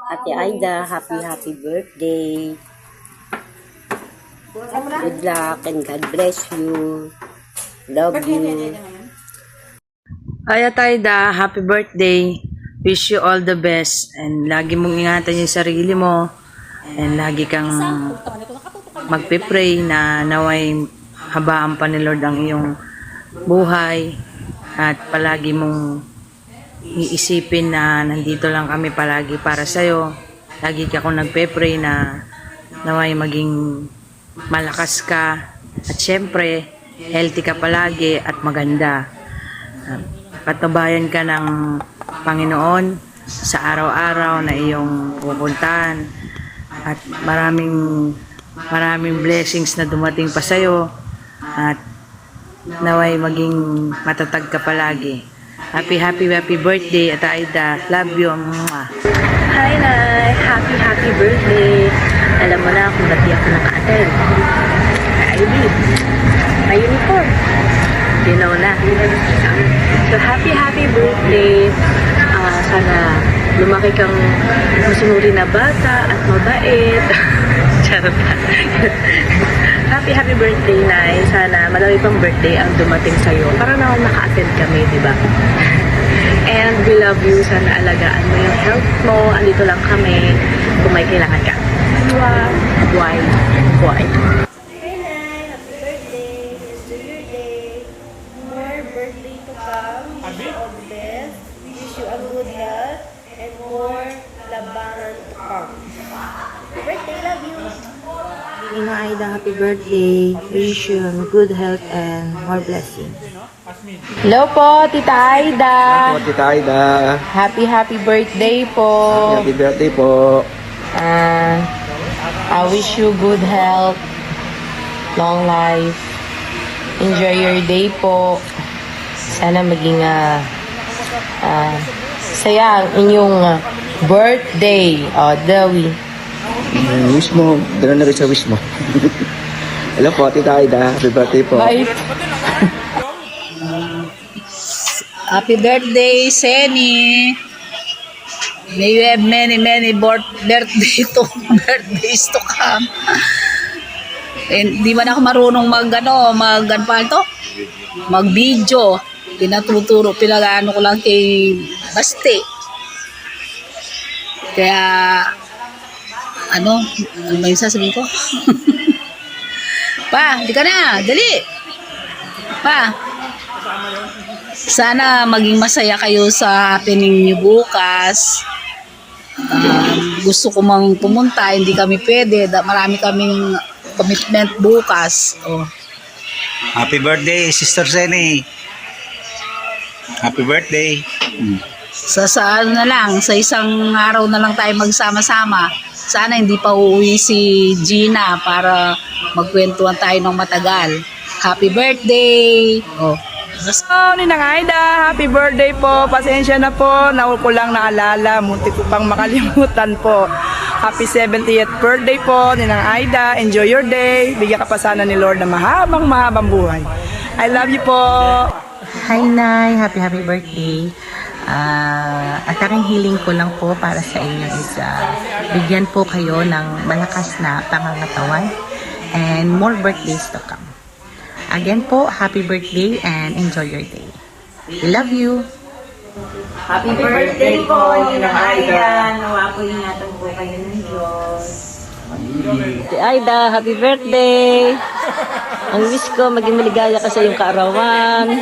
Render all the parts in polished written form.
Ate Aida, happy birthday. Good luck and God bless you. Love you. Hi Ate Aida, happy birthday. Wish you all the best and lagi mong ingatan yung sarili mo and lagi kang magpe-pray na naway habaan pa ni Lord ang iyong buhay at palagi mong iisipin na nandito lang kami palagi para sa'yo. Lagi ka akong nagpe-pray na naway maging malakas ka at syempre healthy ka palagi at maganda. Patabayan ka ng Panginoon sa araw-araw na iyong pupuntahan at maraming blessings na dumating pa sa'yo at naway maging matatag ka palagi. Happy birthday Ate Aida. Love you. Mwah. Hi, Nay! Happy birthday! Alam mo na kung ba't di ako naka-attend. Ivy, my uniform. You know na. So, happy birthday! Sana lumaki kang masunuri na bata at mabait. Charot na. Happy birthday, Nay. Sana madami pang birthday ang dumating sa'yo. Para naman naka-attend kami, di ba? And we love you. Sana alagaan mo yung health mo. Andito lang kami kung may kailangan ka. Why? Hey Nay, happy birthday. Enjoy your day. More birthday to come. Wish you all the best. Wish you a good health and more labanan to come. Happy birthday, love you. Ina Aida, happy birthday. Wish you good health and more blessings. Hello po, Tita Aida. Hello, Tita Aida. Happy birthday po. Happy birthday po. I wish you good health, long life. Enjoy your day po. Sana maging saya ang inyong birthday. Dawi. Wish mo, gano'n na rin sa wish mo. Hello po, Tita Aida. Happy birthday po. Bye. Happy birthday, Seni. May you have many birthdays to come. Hindi man ako marunong mag-video. Pinag-ano ko lang kay Basti. Kaya, ano ba yung sasabihin ko? Pa, di ka na, dali. Pa, sana maging masaya kayo sa happening niyo bukas. Gusto ko mang pumunta, hindi kami pwede. Marami kaming commitment bukas. Oh. Happy birthday, Sister Seni. Happy birthday. Sa ano na lang, sa isang araw na lang tayo magsama-sama. Sana hindi pa uuwi si Gina para magkwentuhan tayo ng matagal. Happy birthday! Oh. Ninang Aida, happy birthday po. Pasensya na po, naul ko lang naalala, muntik ko pang makalimutan po. Happy 70th birthday po, Ninang Aida. Enjoy your day. Bigyan ka pa sana ni Lord na mahabang buhay. I love you po. Hi, Nay. Happy birthday. At aking hiling ko lang po para sa inyo is bigyan po kayo ng malakas na pangangatawan and more birthdays to come. Again po, happy birthday and enjoy your day. We love you. Happy birthday po, Ninang Aida. Nawa po ingatan po kayo ng Diyos. Ate Aida, happy birthday. Ang wish ko, maging maligaya ka sa iyong kaarawan.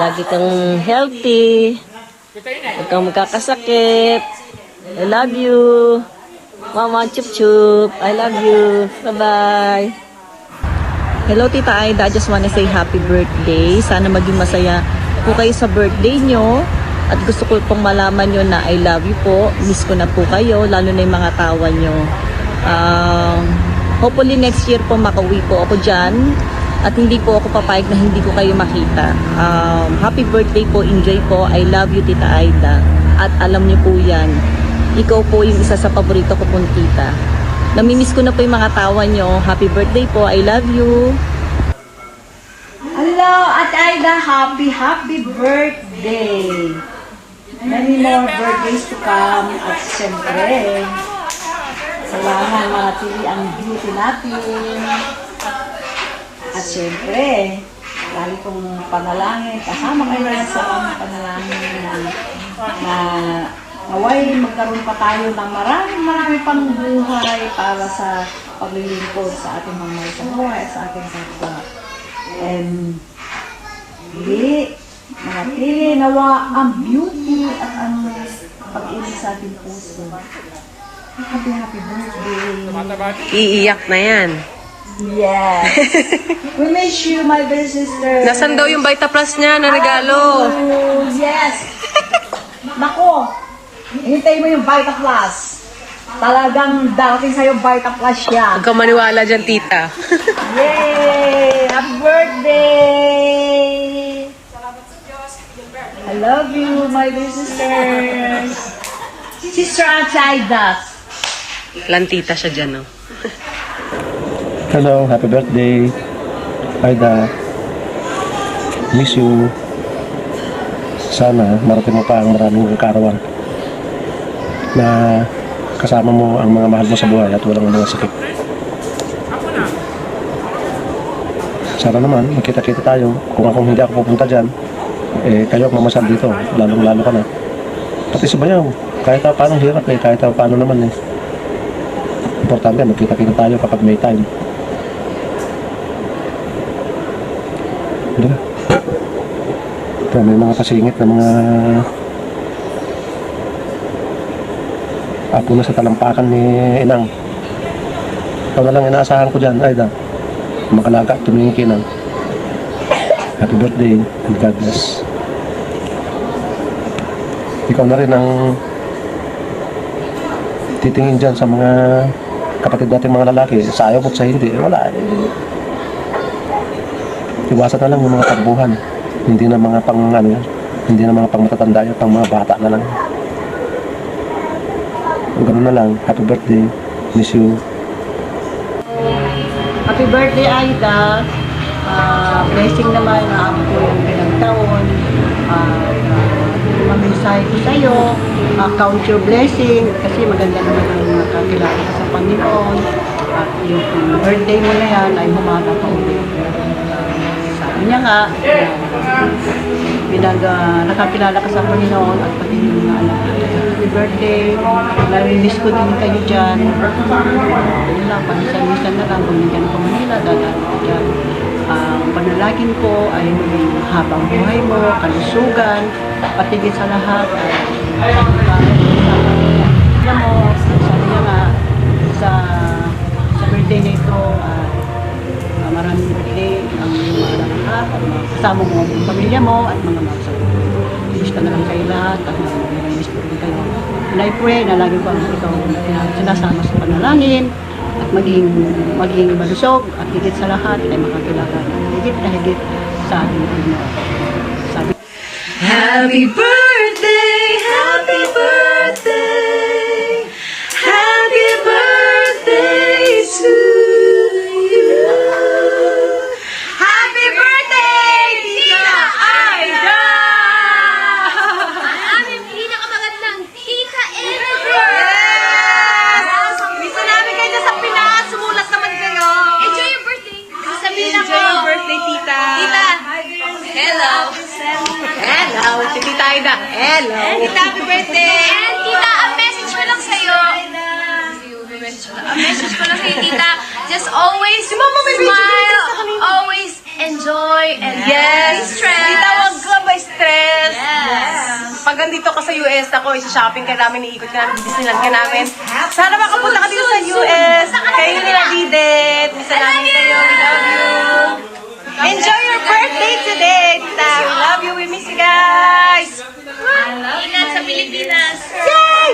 Lagi kang healthy. Huwag kang magkakasakit. I love you. Mama, chup chup. I love you. Bye-bye. Hello, Tita Aida. I just wanna say happy birthday. Sana maging masaya po kayo sa birthday nyo. At gusto ko pong malaman nyo na I love you po. Miss ko na po kayo, lalo na yung mga tawa nyo. Hopefully next year po makauwi po ako dyan. At hindi po ako papayag na hindi ko kayo makita. Happy birthday po. Enjoy po. I love you, Tita Aida. At alam nyo po yan. Ikaw po yung isa sa paborito ko pong tita. Namimiss ko na po yung mga tawa nyo. Happy birthday po. I love you. Hello, Ate Aida. Happy birthday. many more birthdays to come. At siyempre, kailangan manatili ang beauty natin. At siyempre, lagi kong panalangin, kasama kayo na sa aming panalangin na naway magkaroon pa tayo ng maraming pang buhay para sa paglilingkod sa ating mga mahal sa buhay at sa ating kapwa. And manatili nawa ang beauty at ang pag-ibig sa ating puso. Happy birthday! Iiyak na yan. Yes! We miss you, my dear sister! Nasaan daw yung Vita Plus niya na regalo? Oh, yes! Nako! Hintay mo yung Vita Plus. Talagang darating sa'yo Vita Plus yan. Huwag kang maniwala dyan, tita. Yay! Happy birthday! I love you, my dear sisters. Sister Achaidas. Lantita siya dyan, no? Hello, happy birthday. Aida, miss you. Sana marating mo pa ang maraming karawan na kasama mo ang mga mahal mo sa buhay at walang mga sakit. Sana naman, magkita-kita tayo. Kung hindi ako pupunta dyan, kayo ang mamasal dito. Lalong-lalo ka na. Pati sa bayaw, kahit paano hirap kahit paano naman Importante, magkita-kita tayo kapag may time. Diba? Ito, may mga pasingit na mga apo na sa talampakan ni Inang. Ikaw na lang inaasahan ko dyan, Aida. Makalaga, tumingin kinang. Happy birthday and God bless. Ikaw na rin ang titingin dyan sa mga kapatid natin mga lalaki. Sa ayaw mo sa hindi, wala iwasan na lang yung mga pagbuhan. Hindi na mga hindi na mga pang matatanda yun, pang mga bata na lang. Ganun na lang. Happy birthday. Miss you. Happy birthday, Aida. Blessing naman na ako po yung ilang taon. Mamisahe ko sa'yo. Count your blessing. Kasi maganda naman ang nakakilala ka sa Panginoon. At yung birthday mo na yan ay humaba pa ulit. Sabi niya nga, nakakilala ka sa Panginoon at pati yung mga anak. Happy birthday. Nami-miss ko din kayo dyan. Yun lang, panisan-misan na lang. Kung nandiyan ko Manila, dadaan ko dyan. Ang panalagin ko ay maging habang buhay mo, kalusugan, patigil sa lahat. Alam mo, sabi niya nga, sa birthday na ito, maraming birthday ang mga lahat, at kasama mo ang pamilya mo at mga mga gusto na lang kayo lahat at mga birthday kayo. And I pray na lagi ko ang ikaw sinasama sa panalangin at maging malusog at higit sa lahat ay makakilala higit na higit sa ating Panginoon. Sabi, Happy birthday! Happy birthday! Happy birthday to you! Happy birthday, Tita Aida! Ang aming pinakamagandang tita ever! Yes! Misa namin kayo sa Pinas. Sumulat naman kayo. Enjoy your birthday! Sabihin Enjoy your birthday, Tita. Tita! Hello! Hello! Si Tita Aida. Hello! Tita, happy birthday! And tita, a message ko lang sa'yo. A message ko lang sa'yo, tita. Just always smile, always enjoy, and Yes! be stressed. Tita, wag ka ba stress? Yes. Pag nandito ka sa US ako, isa-shopping ka namin, iikot ka namin, Disneyland ka namin. Sana makapunta ka dito sa US. Kayo nila Didet. Misa namin kayo. We love you. Enjoy your birthday today, Tita. We love you. We miss you guys. Ingat sa Pilipinas. Yay!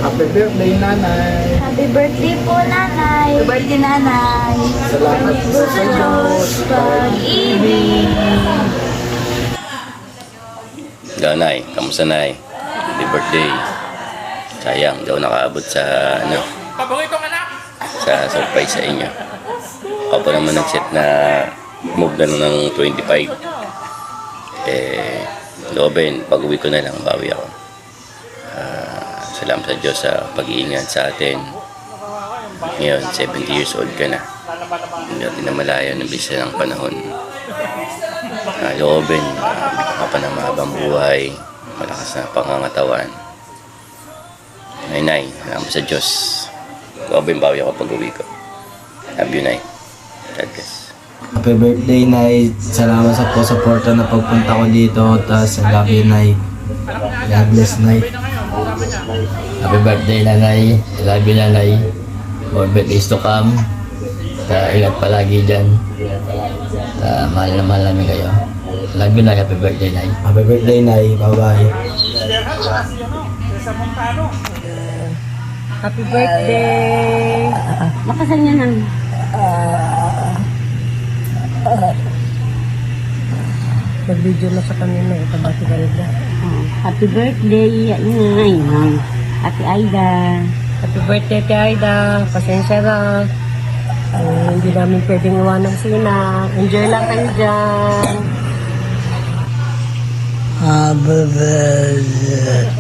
Happy birthday, nanay. Happy birthday po, nanay. birthday, nanay. Salamat po sa Diyos. Pag-ibig. Nay, kamusta Nay? Happy birthday. Sayang, di ako nakaabot sa sa surprise sa inyo. Ako pa naman nag-set na move na ng 25. Loobin, pag-uwi ko na lang, bawi ako. Salamat sa Diyos sa pag-iingat sa atin. Ngayon, 70 years old ka na. Hindi natin na malayo ng bisa ng panahon. Loobin, bigyan ka pa ng mahabang buhay, malakas na pangangatawan. Nay, salamat sa Diyos. Loobin, bawi ako pag-uwi ko. Love you, Nay. God bless. Happy birthday, Nay. Salamat sa po-suporta na pagpunta ko dito. Tapos, I love you, Nay. God bless, Nay. Happy birthday, Nanay. I love you, Nanay. More birthdays to come. Ingat palagi dyan. Mahal na mahal namin kayo. Love you, Nay. Happy birthday, Nay. Happy birthday, Nay. Bye-bye. Happy birthday! Lakasan niya nang. Nag-video na sa kanina, itabati ka rin na. Happy birthday. Yan. Happy Aida. Happy birthday, Ate Aida. Pasensya na. Hindi namin pwedeng iwanan sila. Enjoy lang kayo dyan. Happy birthday.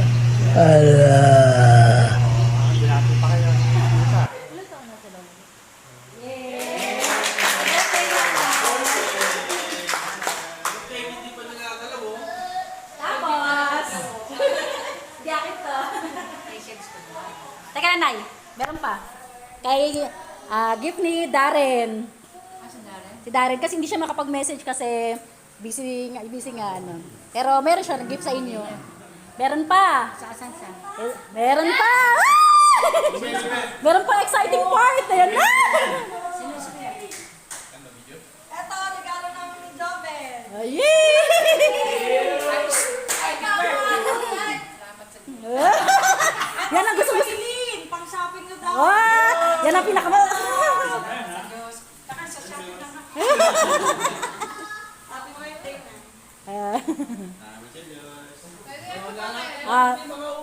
Teka, Nay. Meron pa. Kay gift ni Darren. Si Darren kasi hindi siya makapag-message kasi busy nga ano. Pero meron siya nag-gift sa inyo. Meron pa. Meron pa. Meron pa exciting part. Ayan na. Ito, regalo namin ni Joven. Yan ang gusto mo. Pang shopping na daw. Yan ang pinaka. Happy birthday na.